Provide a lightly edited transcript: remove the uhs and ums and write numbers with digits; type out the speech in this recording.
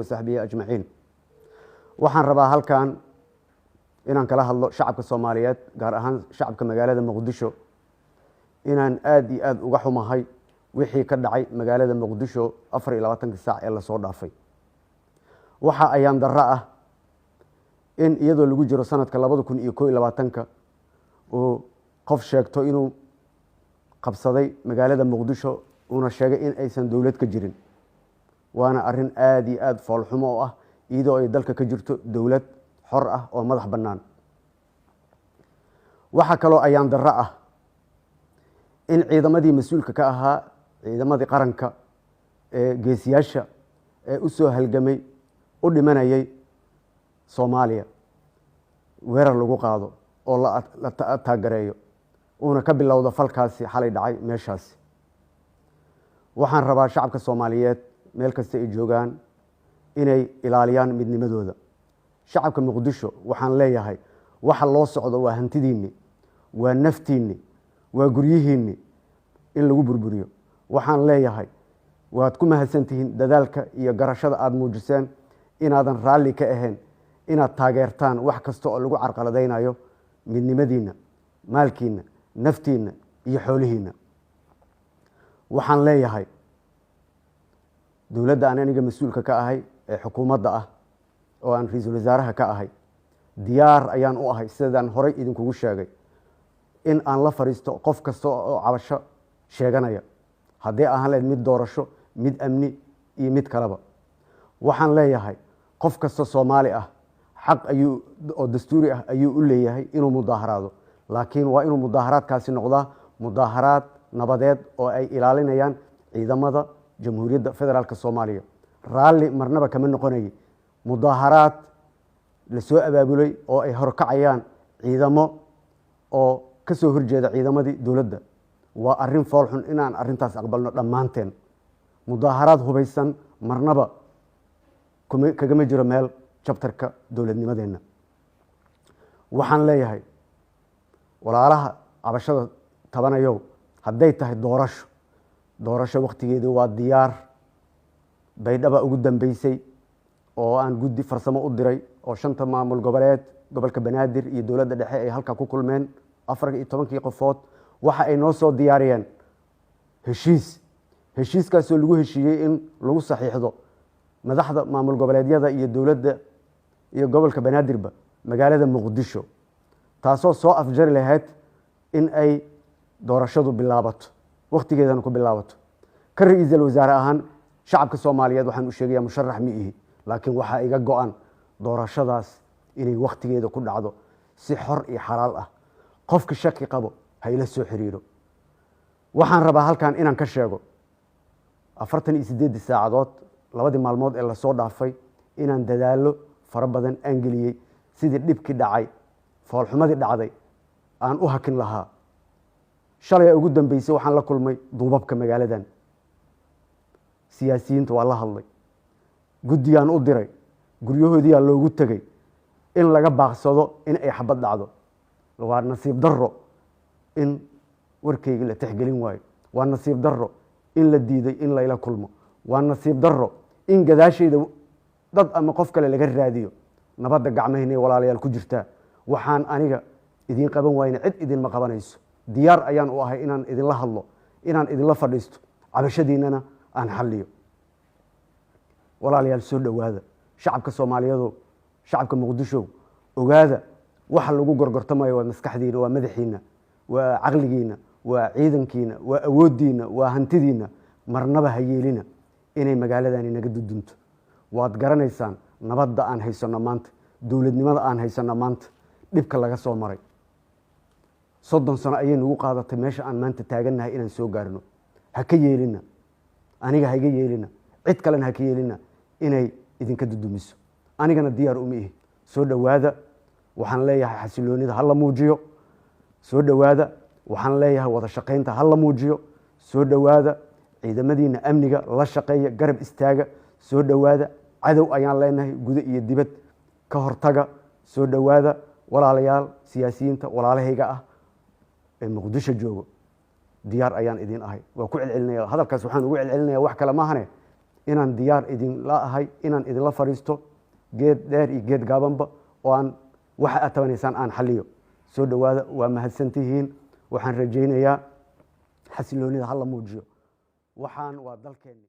وصحبه أجمعين waxaan rabaa halkan inaan kala hadlo shacabka Soomaaliyeed gaar ahaan shacabka magaalada Muqdisho inaan aad iyo aad uga xumahay wixii ka dhacay magaalada Muqdisho 24 saac ee la soo dhaafay waxa ayaan darro ah in iyadoo lagu jiro sanadka 2021 oo qof sheegto inuu qabsaday magaalada Muqdisho una sheegay in aysan dawlad ka jirin waana arin aad iyo aad fool xumo ah iyadoo ay dalka ka jirto dawlad xor ah oo madax bannaan waxa kale oo ayaan darro ah in ciidamadii mas'uulka ka ahaa ciidamadii qaranka ee geesiyaasha ee u soo halgamay u dhimanayay Soomaaliya weerar lagu qaado oo la taageerayo una ka bilowdo falkaasi xalay dhacay meeshaas waxaan rabaa shacabka Soomaaliyeed meel kasta ay joogaan inay ilaaliyaan midnimadooda shacabka Muqdisho waxaan leeyahay waxa loo socdo waa hantidiinni waa naftiinni waa guryihiinni in lagu burburiyo waxaan leeyahay waad ku mahadsantihiin dadaalka iyo garashada aad muujiseen inaadan raalli ka ahayn inaad taageertaan wax kasta oo lagu carqaladeynayo midnimadiina maalkiina naftiina iyo xoolihiina waxaan leeyahay dawladda aan aniga mas'uulka ka ahay ee xukuumadda ah oo aan ra'iisul wasaaraha ka ahay diyaar ayaan u ahay sidaan horay idinkugu sheegay in aan la fariisto qof kasta oo cabasho sheeganaya haddii aan leeyahay mid doorasho mid amni iyo mid kaleba waxaan leeyahay qof kasta Soomaali ah xaq ayuu oo dastuuri ah ayuu u leeyahay inuu mudaaharaado laakiin waa inuu mudaaharaadkaasi noqdaa mudaaharaad nabadeed oo ay ilaalinayaan ciidamada Jamhuuriyadda Federaalka Soomaaliya raalli marnaba kama noqonay mudaaharaad la soo abaabulay oo ay horkacayaan ciidamo oo ka soo horjeeda ciidamadii dawladda waa arin fool xun inaan arintaas aqbalno dhamaanteen mudaaharaad hubaysan marnaba kagama jiro meel chapterka dawladnimadeena waxaan leeyahay walaalaha cabashada tabanayo hadday tahay doorasho waqtigeedu waa diyaar baydhaba ugu dambeysay oo aan guddi farsamo u diray oo shanta maamul goboleed gobolka Banaadir iyo dawladda dhexe ay halka ku kulmeen 14 qofood waxa ay noo soo diyaariyeen heshiiskaas oo lagu heshiiyay in lagu saxiixdo madaxda maamul goboleedyada iyo dawladda iyo gobolka Banaadirba magaalada Muqdisho taasoo soo afjari lahayd in ay doorashadu bilaabato waqtigeedana ku bilaabato ka ra'iisul wasaare ahaan shacabka Soomaaliyeed waxaan u sheegayaa musharax ma ihi laakiin waxa iga go'an doorashadaas inay waqtigeeda ku dhacdo si xor iyo xalaal ah qofka shaki qabo ha ila soo xiriiro waxaan rabaa halkan inaan ka sheego 48 saacadood labadii maalmood ee la soo dhaafay inaan dadaalo fara badan aan geliyay sidii dhibkii dhacay foolxumadii dhacday aan u hakin lahaa shalay ugu dambeysay waxaan la kulmay duubabka magaaladan siyaasiyiinta waa la hadlay guddiyaan u diray guryahoodii loogu tagay in laga baaqsado in ay xabad dhacdo waa nasiib darro in warkayga la tixgelin waayo waa nasiib darro in la diiday in la ila kulmo waa nasiib darro in gadaashayda dad ama qof kale laga raadiyo nabadda gacmaheena walaalayaal ku jirta waxaan aniga idin qaban waayna cid idin ma qabanayso diyaar ayaan u ahay inaan idin la hadlo inaan idin la fadhiisto cabashadiinana aan xalliyo walaalayaal soo dhawaada shacabka Soomaaliyeed shacabka Muqdisho ogaada waxa lagu gorgortamayo waa maskaxdiina waa madaxiina waa aqligiina waa ciidankiina waa awoodiina waa hantidiina marnaba ha yeelina inay magaaladan inaga dudunto waad garanaysaan nabadda aan haysano maanta dawladnimada aan haysano maanta dhibka laga soo maray 30 sano ayay nagu qaadatay meesha aan maanta taaganahay inaan soo gaarno ha ka yeelina aniga ha iga yeelina cid kalena ha ka yeelina inay idinka dudumiso anigana diyaar uma ihi soo dhawaada waxaan leeyahay xasiloonida hal la muujiyo soo dhawaada waxaan leeyahay wada shaqeynta hal la muujiyo soo dhawaada ciidamadiina amniga la shaqeeya garab istaaga soo dhawaada cadow ayaan leenahay gudo iyo dibad ka hortaga soo dhawaada walaalayaal siyaasiyiinta walaalahayga ah ee Muqdisho joogo diyaar ayaan idin ahay waa ku celcelinaya hadalkaas waxaan ugu celcelinayaa wax kale ma ahane inaan diyaar idinla ahay inaan idinla fariisto geed dheer iyo geed gaabanba oo aan waxa aad tabanaysaan aan xaliyo soo dhawaada waa mahadsantihiin waxaan rajaynayaa xasiloonida hala muujiyo waxaan waa dalkeena